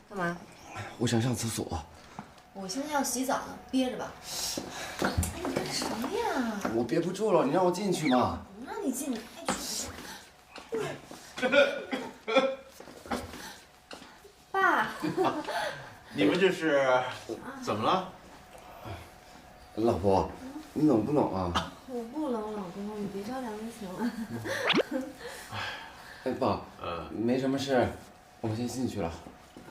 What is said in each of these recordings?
干嘛？我想上厕所。我现在要洗澡呢，憋着吧。哎，你干什么呀？我憋不住了，你让我进去嘛。不让你进，你爱去不去。爸，你们这是怎么了？老婆，你冷不冷啊？我不冷，老公，你别着凉就行了。哎，爸，没什么事，我们先进去了。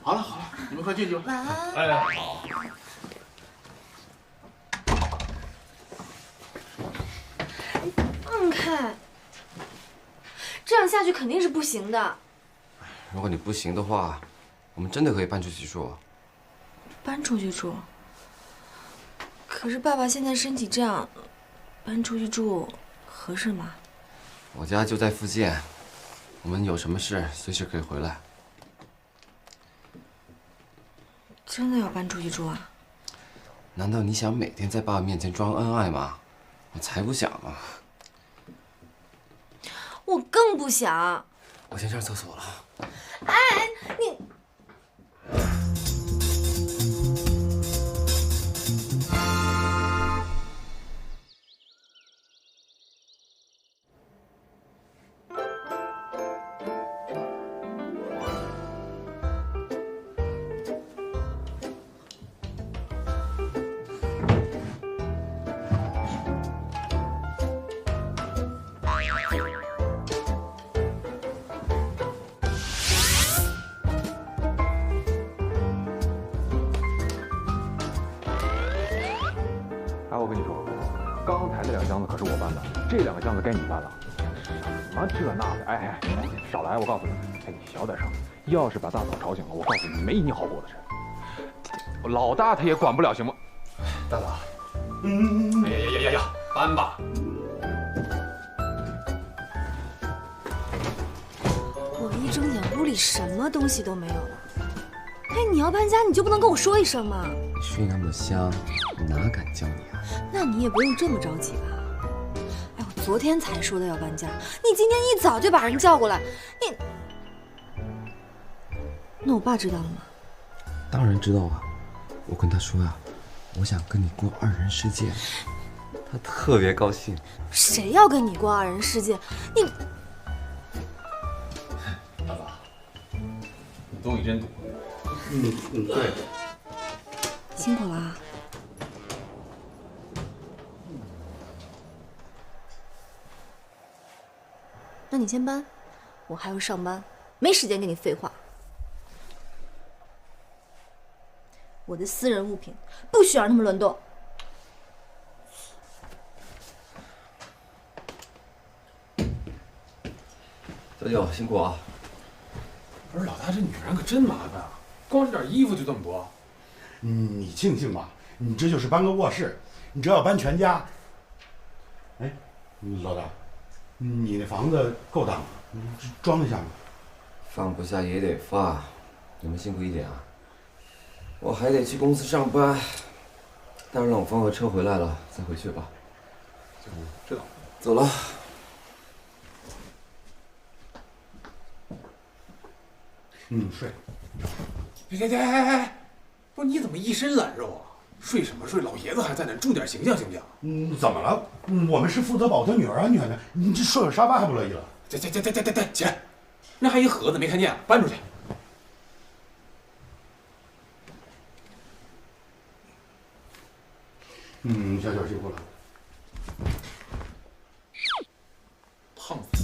好了好了，你们快进去吧。晚安。哎，好。放开，这样下去肯定是不行的。如果你不行的话，我们真的可以搬出去住。搬出去住？可是爸爸现在身体这样，搬出去住合适吗？我家就在附近，我们有什么事随时可以回来。真的要搬出去住啊？难道你想每天在爸爸面前装恩爱吗？我才不想啊！我更不想。我先上厕所了。哎，你。哎，我跟你说，刚才那2箱子可是我搬的，这2个箱子该你搬了。什么这那的？哎，少来！我告诉你，哎，你小点声，要是把大嫂吵醒了，我告诉你，没你好过的事。老大他也管不了，行吗？大嫂，呀，搬吧。我一睁眼，屋里什么东西都没有了。哎，你要搬家，你就不能跟我说一声吗？你睡那么香，我哪敢叫你啊？那你也不用这么着急吧？哎，我昨天才说的要搬家，你今天一早就把人叫过来，你……那我爸知道了吗？当然知道啊，我跟他说呀，我想跟你过2人世界，他特别高兴。谁要跟你过2人世界？你大嫂，你东西真多。对。辛苦了啊。那你先搬，我还要上班，没时间跟你废话。我的私人物品不许让他们乱动。小九，辛苦啊！不是老大，这女人可真麻烦啊，光这点衣服就这么多。你庆幸吧，你这就是搬个卧室，你这要搬全家。哎，老大，你那房子够大吗？装得下吗？放不下也得放，你们辛苦一点啊！我还得去公司上班，待会儿冷风和车回来了再回去吧。知道。走了。睡。哎，不是你怎么一身烂肉啊？睡什么睡？老爷子还在那，注点形象行不行？怎么了？我们是负责保他女儿安全的，你这睡会沙发还不乐意了？起来！那还一盒子没看见，搬出去。小九辛苦了。胖子。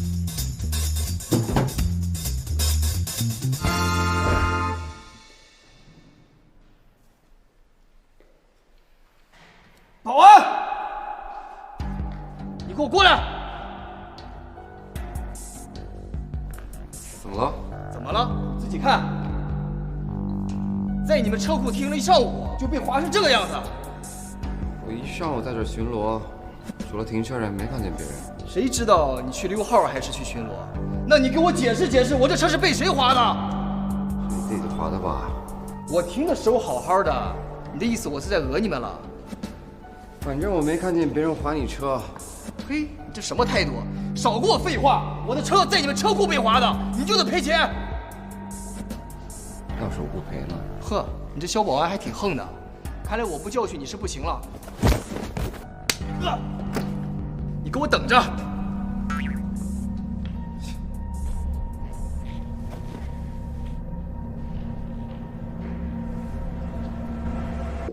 保安，你给我过来！怎么了？怎么了？自己看。在你们车库停了一上午，就被划成这个样子。我一上午在这巡逻，除了停车人没看见别人。谁知道你去溜号还是去巡逻？那你给我解释解释，我这车是被谁划的？是你自己划的吧？我停的时候好好的，你的意思我是在讹你们了？反正我没看见别人划你车。嘿，你这什么态度？少给我废话！我的车在你们车库被划的，你就得赔钱。要手不赔了。呵，你这肖保安还挺横的，看来我不教训你是不行了。你给我等着！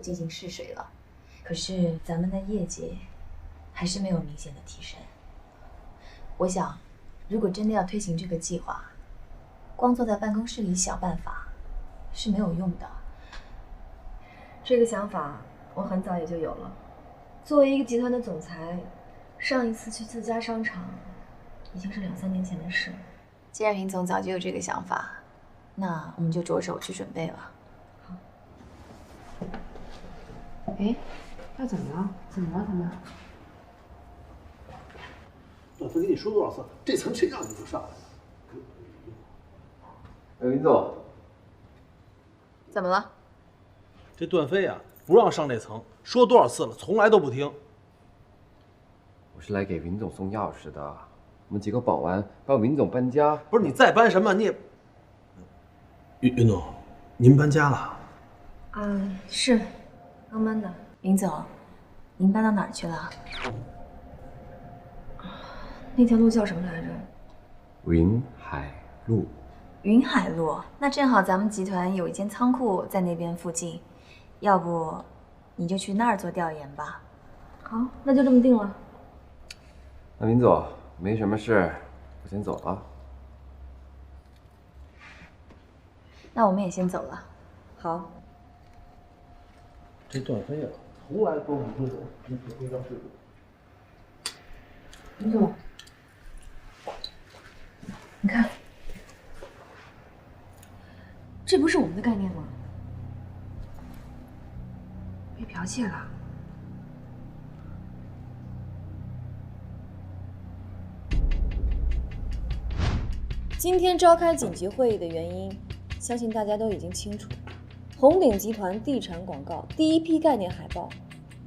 进行试水了，可是咱们的业绩还是没有明显的提升。我想，如果真的要推行这个计划，光坐在办公室里想办法是没有用的。这个想法我很早也就有了。作为一个集团的总裁，上一次去自家商场已经是2、3年前的事了。既然云总早就有这个想法，那我们就着手去准备了。哎，要怎么了？怎么了，他们？段飞跟你说多少次，这层谁让你就上来了？云总，怎么了？这段飞啊，不让上这层，说多少次了，从来都不听。我是来给云总送钥匙的。我们几个保安帮云总搬家。不是你再搬什么，你也……云总，您搬家了？是。刚搬的。云总，您搬到哪儿去了？那条路叫什么来着？云海路。云海路，那正好咱们集团有一间仓库在那边附近，要不你就去那儿做调研吧。好，那就这么定了。那云总没什么事，我先走了。那我们也先走了。好。这段飞啊，从来都不遵守集体规章制度。云总，你看，这不是我们的概念吗？被剽窃了。今天召开紧急会议的原因，相信大家都已经清楚。红鼎集团地产广告第一批概念海报，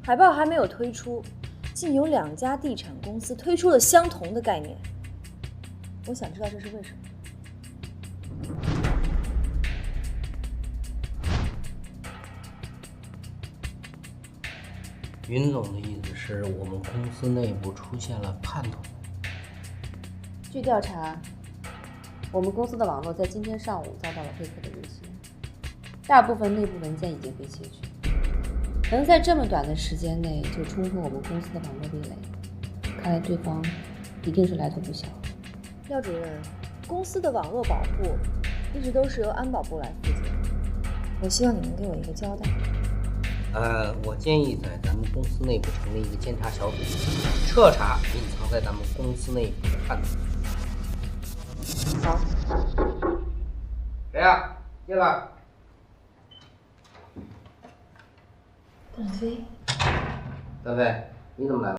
海报还没有推出，竟有2家地产公司推出了相同的概念。我想知道这是为什么。云总的意思是我们公司内部出现了叛徒。据调查，我们公司的网络在今天上午遭到了黑客的入侵，大部分内部文件已经被窃取，能在这么短的时间内就冲破我们公司的网络壁垒，看来对方一定是来头不小。廖主任，公司的网络保护一直都是由安保部来负责，我希望你能给我一个交代。我建议在咱们公司内部成立一个监察小组，彻查隐藏在咱们公司内部的叛徒。好。谁呀？进来。段飞，段飞，你怎么来了？